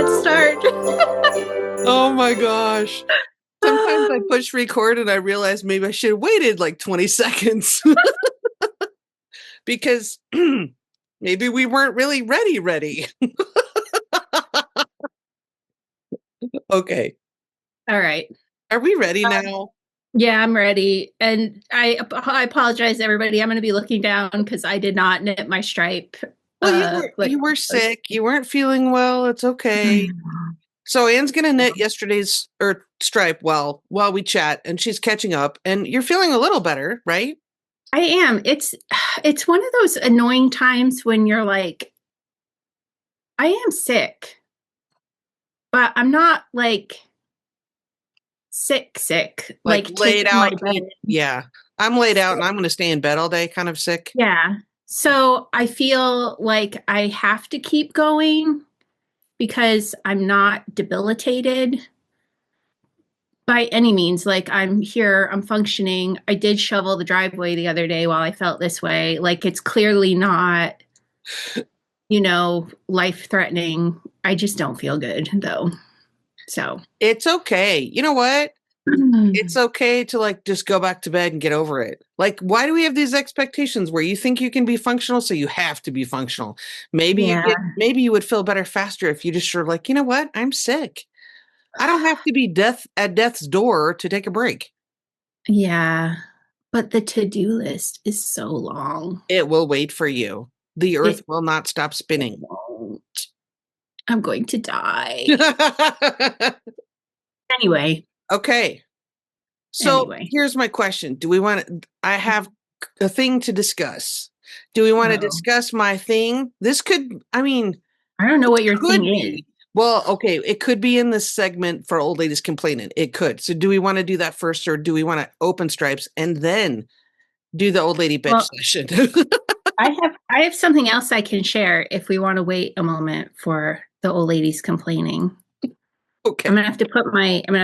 bad start. Oh my gosh. Sometimes I push record and I realize maybe I should have waited like 20 seconds because maybe we weren't really ready. Okay. All right. Are we ready now? Yeah, I'm ready. And I apologize, everybody. I'm going to be looking down because I did not knit my stripe. Well, you were sick. You weren't feeling well. It's okay. So Anne's going to knit yesterday's stripe while we chat, and she's catching up. And you're feeling a little better, right? I am. It's one of those annoying times when you're like, I am sick, but I'm not like sick. Like laid out. Yeah. I'm laid out and I'm going to stay in bed all day, kind of sick. Yeah. So I feel like I have to keep going because I'm not debilitated by any means. Like I'm here, I'm functioning. I did shovel the driveway the other day while I felt this way. Like it's clearly not, life-threatening. I just don't feel good though. So it's okay. You know what? It's okay to like just go back to bed and get over it. Like, why do we have these expectations where you think you can be functional, so you have to be functional? Maybe you would feel better faster if you just were like, you know what? I'm sick. I don't have to be at death's door to take a break. Yeah, but the to-do list is so long. It will wait for you. The earth will not stop spinning. I'm going to die. Anyway. Okay. So here's my question. I have a thing to discuss. Do we want to discuss my thing? I don't know what your thing is. Well, okay. It could be in this segment for old ladies complaining. It could. So do we want to do that first, or do we want to open stripes and then do the old lady bitch session? I have something else I can share if we want to wait a moment for the old ladies complaining. Okay. I'm gonna have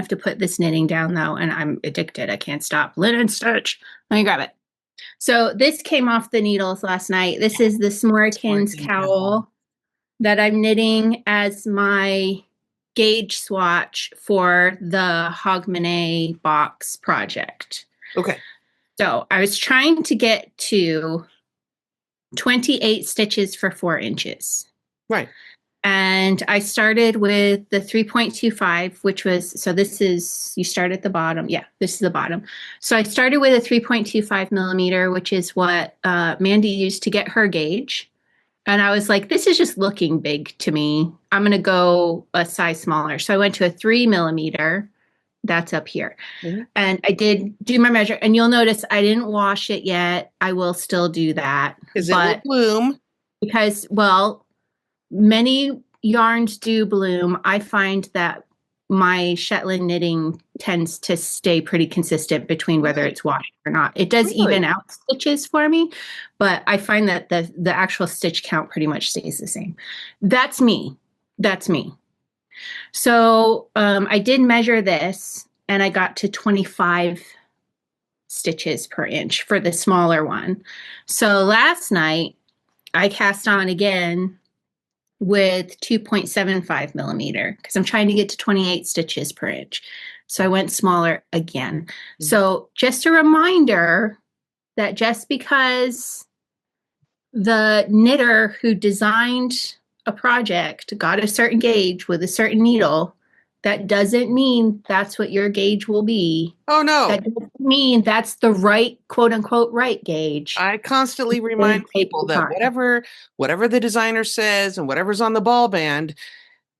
to put this knitting down though, and I'm addicted. I can't stop. Linen stitch. Let me grab it. So this came off the needles last night. This is the Smooriken Cowl that I'm knitting as my gauge swatch for the Hogmanay box project. Okay. So I was trying to get to 28 stitches for 4 inches. Right. And I started with the 3.25, which was, so this is, you start at the bottom. Yeah, this is the bottom. So I started with a 3.25 millimeter, which is what Mandy used to get her gauge. And I was like, this is just looking big to me. I'm going to go a size smaller. So I went to a 3 millimeter. That's up here. Mm-hmm. And I did do my measure. And you'll notice I didn't wash it yet. I will still do that. Because it will bloom. Because, many yarns do bloom. I find that my Shetland knitting tends to stay pretty consistent between whether it's washed or not. It does even out stitches for me, but I find that the actual stitch count pretty much stays the same. That's me. So I did measure this, and I got to 25 stitches per inch for the smaller one. So last night I cast on again with 2.75 millimeter because I'm trying to get to 28 stitches per inch. So I went smaller again. Mm-hmm. So just a reminder that just because the knitter who designed a project got a certain gauge with a certain needle, that doesn't mean that's what your gauge will be. Oh, no. That doesn't mean that's the right, quote unquote, right gauge. I constantly remind people that whatever the designer says and whatever's on the ball band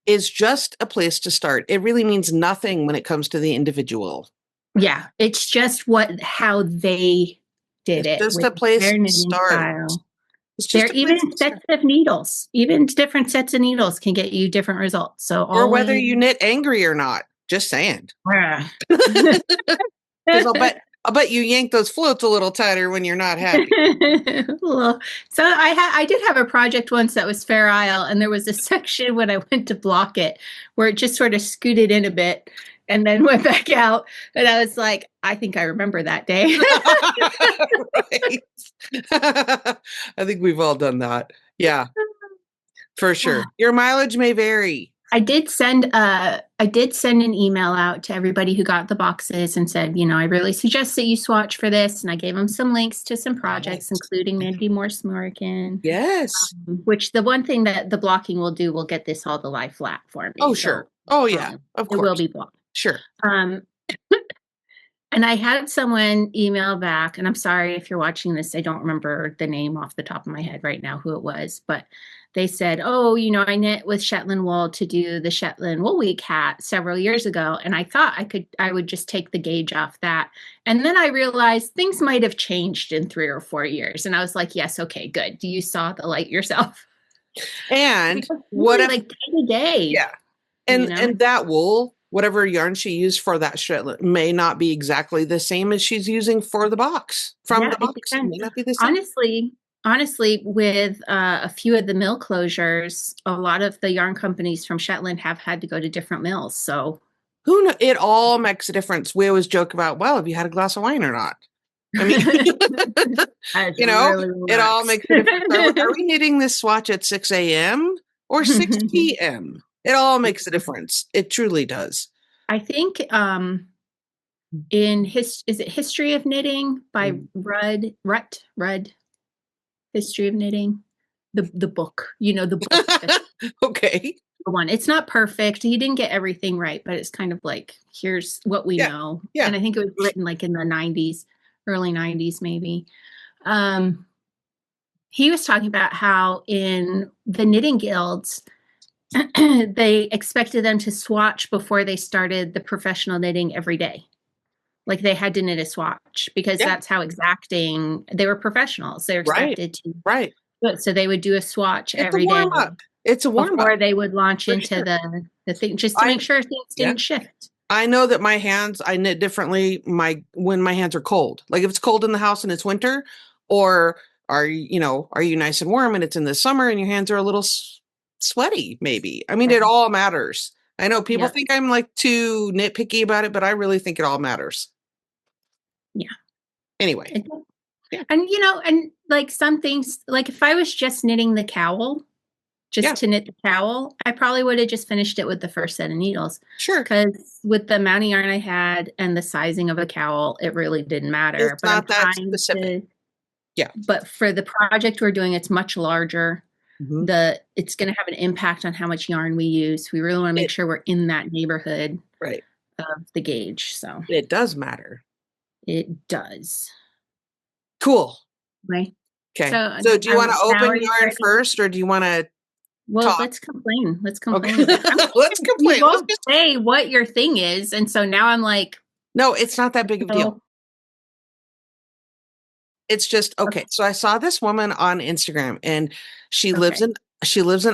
is just a place to start. It really means nothing when it comes to the individual. Yeah, it's just how they did it. Just a place to start. There even sets of needles, even different sets of needles can get you different results. So, or whether you knit angry or not, just saying. Yeah. I'll bet you yank those floats a little tighter when you're not happy. So I did have a project once that was Fair Isle, and there was a section when I went to block it where it just sort of scooted in a bit and then went back out. And I was like, I think I remember that day. Right. I think we've all done that. Yeah, for sure. Your mileage may vary. I did send an email out to everybody who got the boxes and said, I really suggest that you swatch for this. And I gave them some links to some projects, Yes. including Mandy Moore Smooriken, Yes. which the one thing that the blocking will do will get this all to lie flat for me. Oh, So sure. Oh, yeah. Of it will course. be blocked. Sure. Um, and I had someone email back, and I'm sorry if you're watching this, I don't remember the name off the top of my head right now who it was, but they said, oh, I knit with Shetland wool to do the Shetland Wool Week hat several years ago. And I thought I would just take the gauge off that. And then I realized things might have changed in 3 or 4 years. And I was like, yes, okay, good. You saw the light yourself. And what really if, like day to day, yeah. And that wool, whatever yarn she used for that Shetland may not be exactly the same as she's using for the box. From the box, it may not be the same. Honestly, with a few of the mill closures, a lot of the yarn companies from Shetland have had to go to different mills. So Who knows? It all makes a difference. We always joke about, well, have you had a glass of wine or not? I mean, really it all makes a difference. Are we knitting this swatch at 6 a.m. or 6 p.m.? It all makes a difference. It truly does. I think is it History of Knitting by Rudd? History of Knitting, the book. The book. Okay. The one. It's not perfect. He didn't get everything right, but it's kind of like, here's what we know. Yeah. And I think it was written like in the 90s, early 90s maybe. He was talking about how in the knitting guilds, they expected them to swatch before they started the professional knitting every day. Like they had to knit a swatch because that's how exacting they were professionals. They were expected to. Right. So they would do a swatch every day. It's a warm up. Before they would launch into the thing, just to make sure things didn't shift. I know that my hands, I knit differently when my hands are cold. Like if it's cold in the house and it's winter, or are you nice and warm and it's in the summer and your hands are a little sweaty, maybe. I mean, it all matters. I know people think I'm like too nitpicky about it, but I really think it all matters. Yeah. Anyway. Yeah. And and like some things, like if I was just knitting the cowl, to knit the cowl, I probably would have just finished it with the first set of needles. Sure. Because with the amount of yarn I had and the sizing of a cowl, it really didn't matter. It's not that specific. But for the project we're doing, it's much larger. It's going to have an impact on how much yarn we use. We really want to make sure we're in that neighborhood of the gauge. So it does matter. It does. Cool. Right. Okay. So do you want to open yarn first, or do you want to? Well, let's complain. Let's complain. Okay. Let's complain. You won't say what your thing is, and so now I'm like, no, it's not that big of a deal. It's just okay. So I saw this woman on Instagram, and she lives in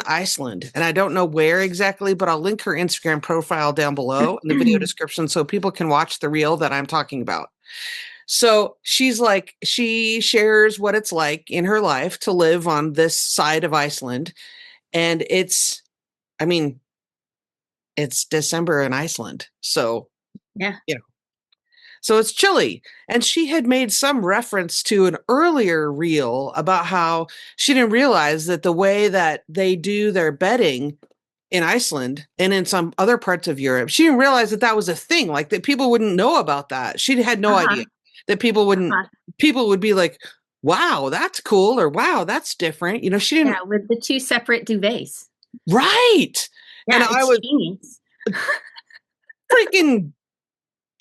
Iceland, and I don't know where exactly, but I'll link her Instagram profile down below in the video description so people can watch the reel that I'm talking about. So she shares what it's like in her life to live on this side of Iceland. And it's December in Iceland. So, so it's chilly. And she had made some reference to an earlier reel about how she didn't realize that the way that they do their bedding in Iceland and in some other parts of Europe, she didn't realize that that was a thing, like that people wouldn't know about that. She had no idea that people would be like, wow, that's cool, or wow, that's different. She didn't. Yeah, with the 2 separate duvets. Right. Yeah, and I was genius. freaking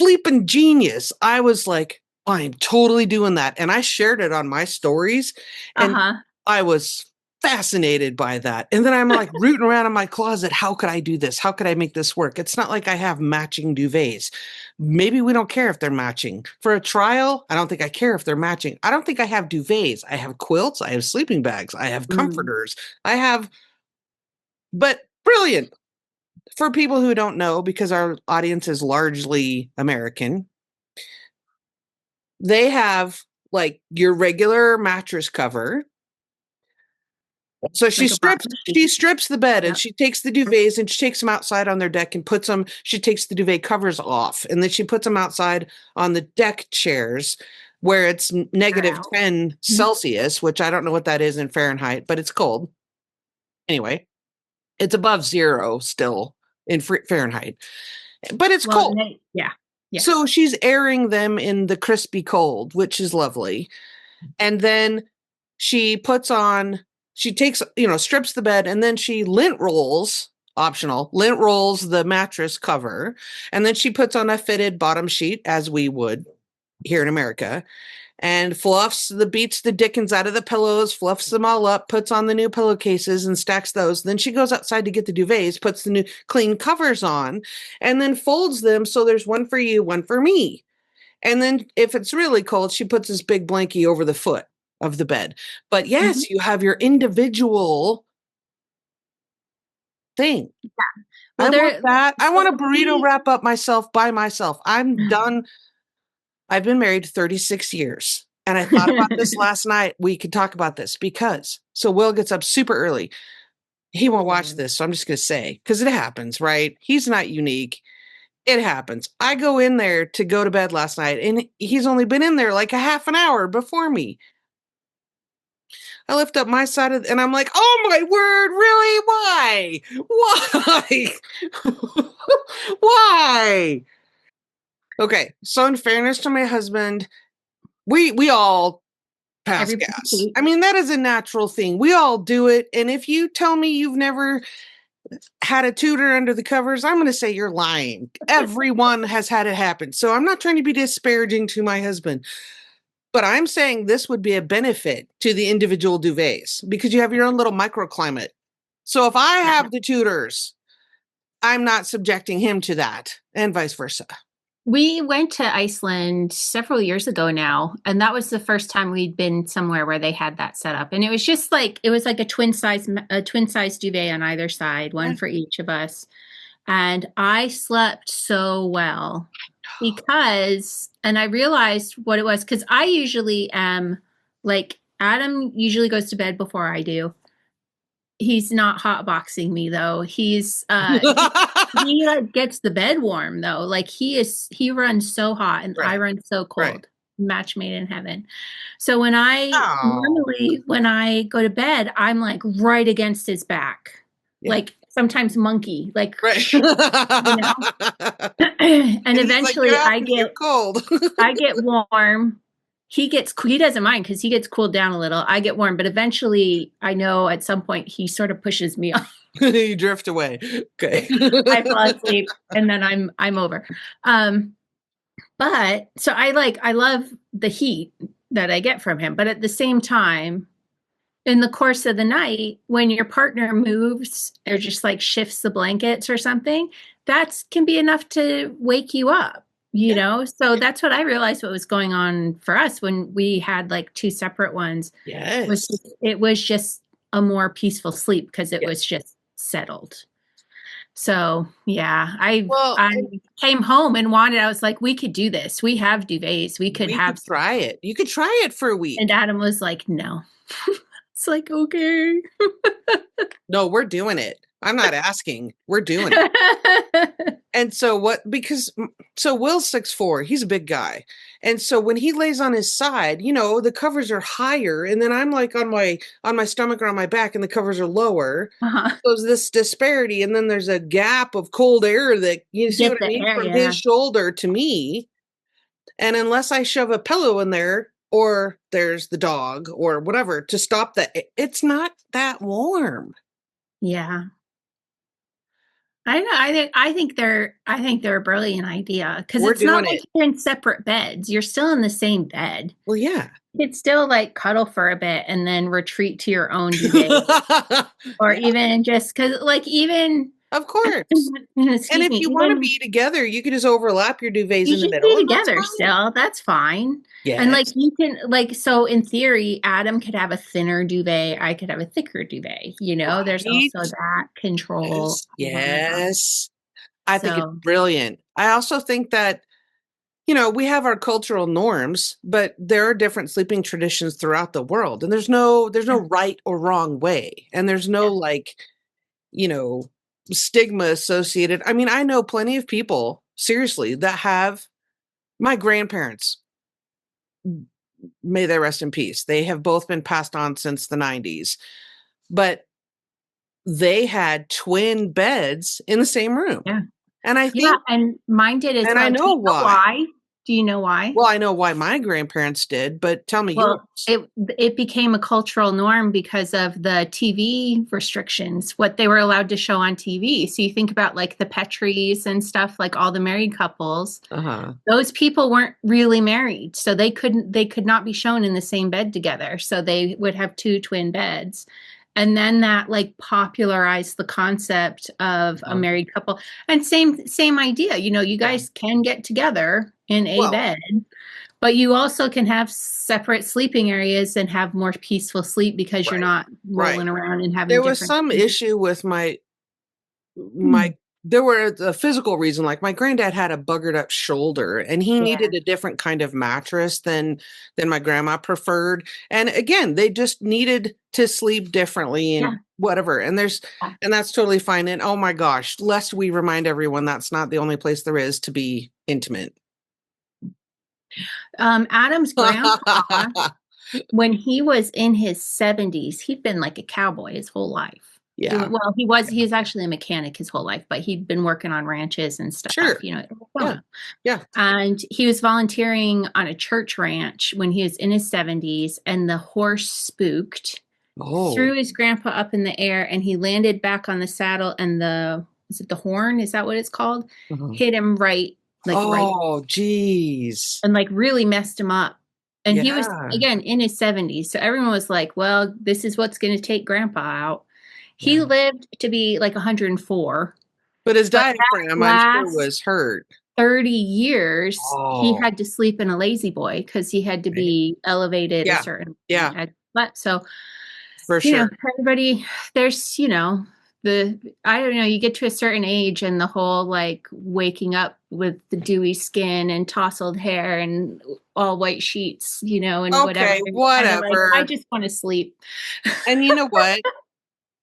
bleeping genius. I was like, I'm totally doing that. And I shared it on my stories. And I was fascinated by that. And then I'm like rooting around in my closet. How could I do this? How could I make this work? It's not like I have matching duvets. Maybe we don't care if they're matching. For a trial, I don't think I care if they're matching. I don't think I have duvets. I have quilts. I have sleeping bags. I have comforters. But brilliant. For people who don't know, because our audience is largely American, they have like your regular mattress cover. So she strips the bed and she takes the duvets and she takes them outside on their deck and she takes the duvet covers off, and then she puts them outside on the deck chairs where it's negative 10 Celsius, which I don't know what that is in Fahrenheit, but it's cold. Anyway. It's above 0 still in Fahrenheit, but it's Well, cold. yeah. So she's airing them in the crispy cold, which is lovely. And then she takes, strips the bed, and then she lint rolls, optional, lint rolls the mattress cover. And then she puts on a fitted bottom sheet, as we would here in America, and beats the dickens out of the pillows, fluffs them all up, puts on the new pillowcases and stacks those. Then she goes outside to get the duvets, puts the new clean covers on, and then folds them so there's one for you, one for me. And then if it's really cold, she puts this big blankie over the foot of the bed. But yes, you have your individual thing. Yeah. Well, I want that. I want a burrito wrap up myself by myself. I'm done. I've been married 36 years. And I thought about this last night. We could talk about this so Will gets up super early. He won't watch this. So I'm just going to say, because it happens, right? He's not unique. It happens. I go in there to go to bed last night, and he's only been in there like a half an hour before me. I lift up my side and I'm like, oh my word, really? Why? Why? Okay, so in fairness to my husband, we all pass gas. I mean, that is a natural thing. We all do it. And if you tell me you've never had a tutor under the covers, I'm going to say you're lying. Everyone has had it happen. So I'm not trying to be disparaging to my husband, but I'm saying this would be a benefit to the individual duvets because you have your own little microclimate. So if I have the tutors, I'm not subjecting him to that, and vice versa. We went to Iceland several years ago now, and that was the first time we'd been somewhere where they had that set up. And it was just like a twin size duvet on either side, one for each of us. And I slept so well because, and I realized what it was, because I usually am like, Adam usually goes to bed before I do. He's not hotboxing me though. He like gets the bed warm though. Like he runs so hot and I run so cold. Right. Match made in heaven. So normally when I go to bed, I'm like right against his back. Yeah. Like sometimes monkey, like right. And eventually like, I get cold. I get warm. He doesn't mind because he gets cooled down a little. I get warm, but eventually I know at some point he sort of pushes me off. You drift away. Okay. I fall asleep and then I'm over. But so I love the heat that I get from him. But at the same time, in the course of the night, when your partner moves or just like shifts the blankets or something, that can be enough to wake you up. You know, so that's what I realized what was going on for us when we had like two separate ones. Yes. It was just a more peaceful sleep because it was just settled. So yeah, I came home and I was like, we could do this. We have duvets. We could try it. You could try it for a week. And Adam was like, no. It's like, okay. No, we're doing it. I'm not asking. We're doing it. And so Will's 6'4", he's a big guy. And so when he lays on his side, the covers are higher. And then I'm like on my stomach or on my back and the covers are lower. So there's this disparity. And then there's a gap of cold air that you see what I mean from his shoulder to me. And unless I shove a pillow in there or there's the dog or whatever to stop that, it's not that warm. Yeah. I know. I think they're a brilliant idea because it's not like you're in separate beds. You're still in the same bed. Well, yeah. You could still like cuddle for a bit and then retreat to your own duvet, or even just because, like, even of course. And if you want to be together, you could just overlap your duvets in the middle. Be together still. That's fine. Yeah. And like you can so in theory, Adam could have a thinner duvet. I could have a thicker duvet. There's also that control. Yes. I think it's brilliant. I also think that, we have our cultural norms, but there are different sleeping traditions throughout the world. And there's no right or wrong way. And there's no stigma associated. I mean, I know plenty of people, seriously, that have my grandparents. May they rest in peace. They have both been passed on since the 90s. But they had twin beds in the same room. Yeah. And I Yeah, think, and mine did as and well. I Do know you know why. why? Do you know why? Well, I know why my grandparents did, but tell me yours. Well, it became a cultural norm because of the TV restrictions, what they were allowed to show on TV. So you think about like the Petries and stuff, like all the married couples. Uh-huh. Those people weren't really married, so they could not be shown in the same bed together. So they would have two twin beds. And then that like popularized the concept of a married couple. And same idea. You Yeah. guys can get together in a Well, bed, but you also can have separate sleeping areas and have more peaceful sleep because you're right, not right. rolling around and having There was different. some issue with my Hmm. there were a physical reason, like my granddad had a buggered up shoulder and he Yeah, needed a different kind of mattress than my grandma preferred. And again, they just needed to sleep differently yeah. and whatever. And that's totally fine. And oh my gosh, lest we remind everyone that's not the only place there is to be intimate. Adam's grandpa, when he was in his 70s, he'd been like a cowboy his whole life. Yeah. He was actually a mechanic his whole life, but he'd been working on ranches and stuff, Sure. Yeah. so. Yeah. And he was volunteering on a church ranch when he was in his 70s, and the horse spooked, Oh. threw his grandpa up in the air, and he landed back on the saddle, and is it the horn? Is that what it's called? Uh-huh. Hit him right, Oh, geez. and like really messed him up. And he was, Yeah. again, in his 70s. So everyone was like, well, this is what's going to take grandpa out. He Yeah. lived to be like 104. But his But that diaphragm, I'm sure, last was hurt. 30 years, he Oh, had to sleep in a lazy boy because he had to right. be elevated a Yeah. certain Yeah, so, for sure. everybody, there's, I don't know, you get to a certain age and the whole like waking up with the dewy skin and tousled hair and all white sheets, and whatever. Okay, And you're kind of like, I whatever. just want to sleep. And you know what?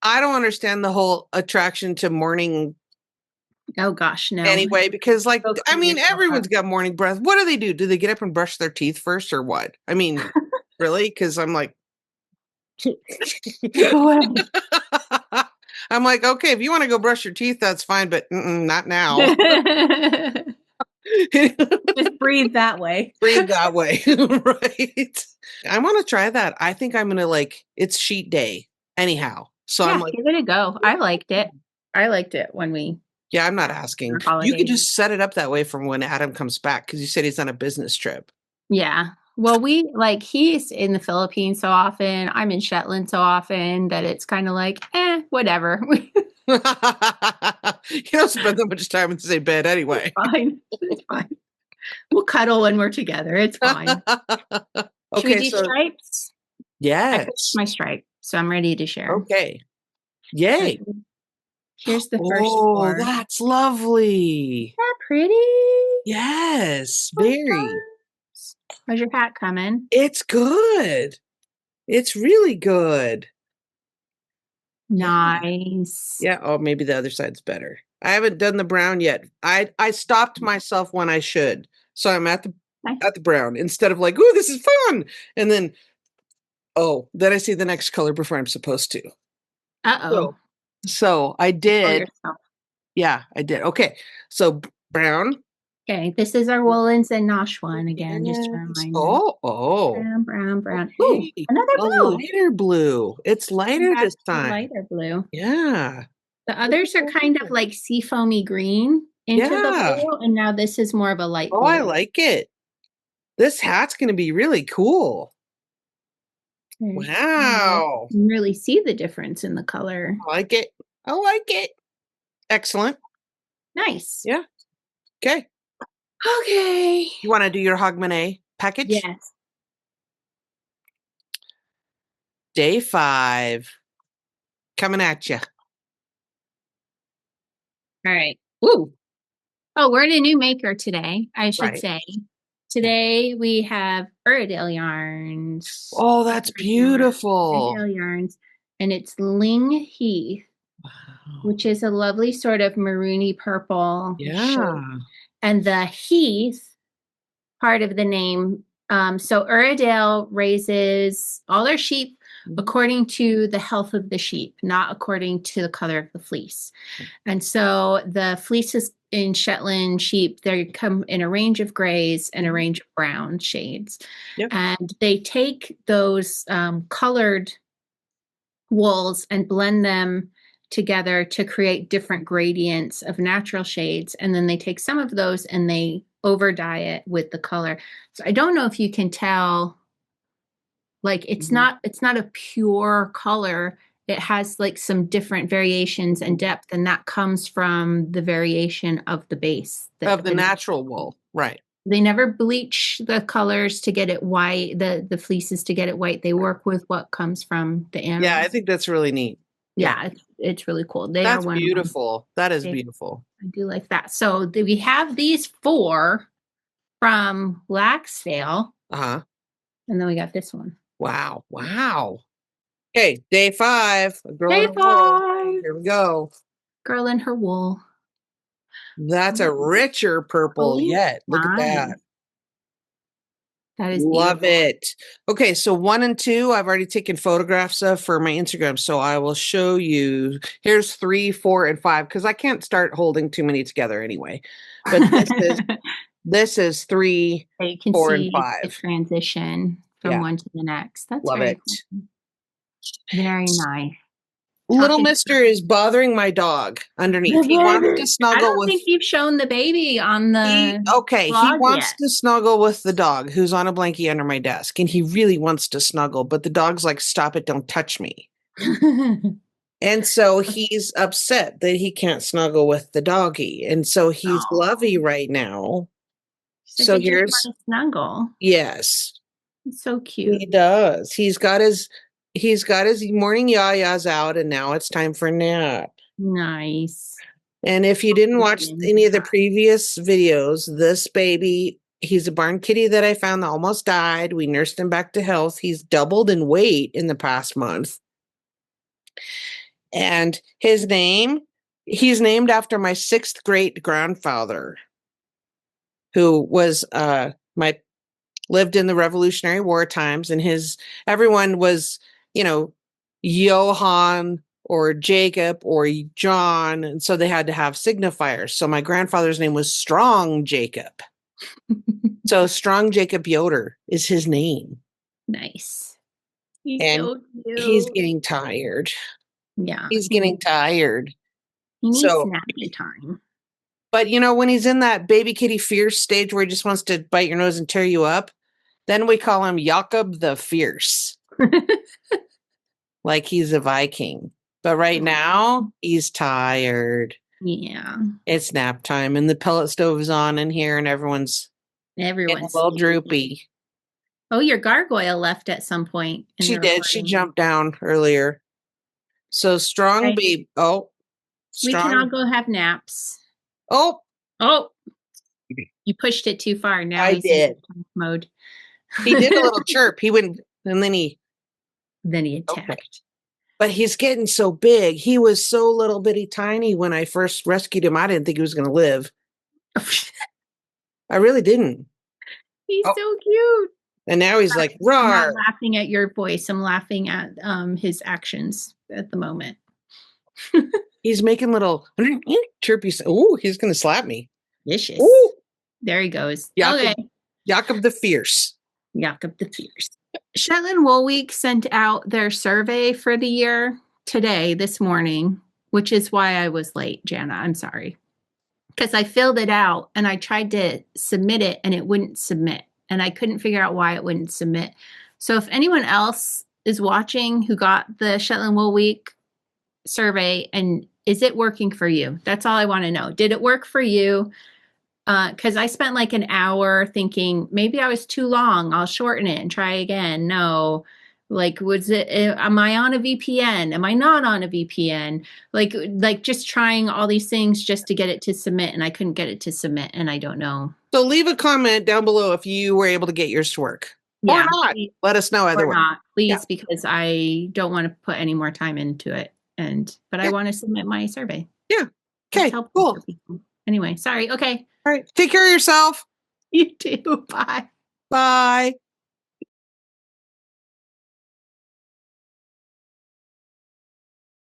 I don't understand the whole attraction to morning Oh gosh, no. anyway, because like, Go I clean mean, yourself up. everyone's got morning breath. What do? Do they get up and brush their teeth first or what? I mean, really? Because I'm like, Go ahead. I'm like, okay, if you want to go brush your teeth, that's fine, but not now. Just breathe that way. Breathe that way, right? I want to try that. I think I'm gonna like it's sheet day anyhow. So I'm Yeah, like, give it a go. I liked it. I liked it when we yeah, I'm not were asking. You could holidays. just set it up that way from when Adam comes back because you said he's on a business trip. Yeah. Well, he's in the Philippines so often. I'm in Shetland so often that it's kind of like, whatever. You don't spend that much time in the same bed anyway. Fine. It's fine. We'll cuddle when we're together. It's fine. Should we Okay, do so stripes? I finished yes. my stripe, so I'm ready to share. Okay. So Yay. here's the first Oh, 4. that's lovely. Isn't that pretty? Yes, Oh, very. gosh. How's your hat coming? It's good. It's really good. Yeah. Nice. Yeah. Oh, maybe the other side's better. I haven't done the brown yet. I stopped myself when I should. So I'm at Nice. the brown instead of like, oh, this is fun. And then then I see the next color before I'm supposed to. Uh-oh. So I Kill did. yourself. Yeah, I did. Okay. So brown. Okay, this is our woolens and Nosh one again, just a Yes. reminder. Oh. Brown, brown, brown. Ooh, Okay. another A blue. lighter blue. It's lighter Back this to the time. lighter blue. Yeah. The others are kind of like seafoamy green into the Yeah. blue, and now this is more of a light Oh, I blue. like it. This hat's going to be really cool. Wow. You can really see the difference in the color. I like it. I like it. Excellent. Nice. Yeah. Okay. Okay. You want to do your Hogmanay package? Yes. Day 5. Coming at you. All right. Ooh. Oh, we're in a new maker today, I should Right. say. Today we have Uradale yarns. Oh, that's beautiful. Uradale yarns. And it's Ling Heath, Wow. which is a lovely sort of maroony purple shade. Yeah. And the Heath part of the name. So Uradale raises all their sheep according to the health of the sheep, not according to the color of the fleece. And so the fleeces in Shetland sheep, they come in a range of grays and a range of brown shades. Yep. And they take those colored wools and blend them together to create different gradients of natural shades. And then they take some of those and they over dye it with the color. So I don't know if you can tell, like it's not a pure color. It has like some different variations and depth, and that comes from the variation of the base of the natural wool. Right. They never bleach the colors to get it white, the fleeces to get it white. They work with what comes from the animal. Yeah, I think that's really neat. Yeah, it's really cool. That's beautiful. That is beautiful. I do like that. So we have these 4 from Laxdale. Uh-huh. And then we got this one. Wow. Wow. Okay, day 5. Day 5. Here we go. Girl in her wool. That's a richer purple yet. Look at that. That is love beautiful. it. Okay, so 1 and 2 I've already taken photographs of for my Instagram, so I will show you. Here's 3, 4, and 5 because I can't start holding too many together anyway. But this is 3, so you can 4, see and 5. the transition from one to the next. That's love it. Cool. Very nice. Little Mister is bothering my dog underneath. He wants to snuggle I don't think you've shown the baby on the he wants to snuggle with the dog who's on a blankie under my desk, and he really wants to snuggle, but the dog's like, stop it, don't touch me. And so he's upset that he can't snuggle with the doggy, and so he's lovey right now. So here's snuggle. Yes. It's so cute. He does. He's got his morning yayas out, and now it's time for a nap. Nice. And if you didn't watch any of the previous videos, this baby, he's a barn kitty that I found that almost died. We nursed him back to health. He's doubled in weight in the past month. And he's named after my 6th great grandfather, who was lived in the Revolutionary War times, and everyone was, Johann or Jacob or John, and so they had to have signifiers. So my grandfather's name was Strong Jacob. So Strong Jacob Yoder is his name. Nice. He's so cute. He's getting tired. Yeah. He's getting tired. He needs snappy time. But when he's in that baby kitty fierce stage where he just wants to bite your nose and tear you up, then we call him Jakob the Fierce. Like he's a Viking. But right now, he's tired. Yeah. It's nap time, and the pellet stove is on in here, and everyone's a little droopy. Oh, your gargoyle left at some point. She did. She jumped down earlier. So Strong baby. Oh. We can all go have naps. Oh. You pushed it too far. Now I did. In mode. He did a little chirp. He went, and then he attacked. Okay. But he's getting so big. He was so little bitty tiny when I first rescued him. I didn't think he was going to live. I really didn't. He's so cute. And now he's like, roar. I'm not laughing at your voice. I'm laughing at his actions at the moment. He's making little chirpy. Oh, he's going to slap me. Vicious. Ooh. There he goes. Jakob the Fierce. Jakob the Fierce. Shetland Wool Week sent out their survey for the year this morning, which is why I was late, Jana. I'm sorry. Because I filled it out and I tried to submit it and it wouldn't submit. And I couldn't figure out why it wouldn't submit. So if anyone else is watching who got the Shetland Wool Week survey, and is it working for you? That's all I want to know. Did it work for you? Because I spent like an hour thinking maybe I was too long. I'll shorten it and try again. No, like, am I on a VPN? Am I not on a VPN? Like just trying all these things just to get it to submit, and I couldn't get it to submit, and I don't know. So leave a comment down below if you were able to get yours to work. Yeah, or not. Please, let us know either way. Please, because I don't want to put any more time into it. But I want to submit my survey. Yeah. Okay, cool. Anyway, sorry. Okay. All right. Take care of yourself. You too. Bye. Bye.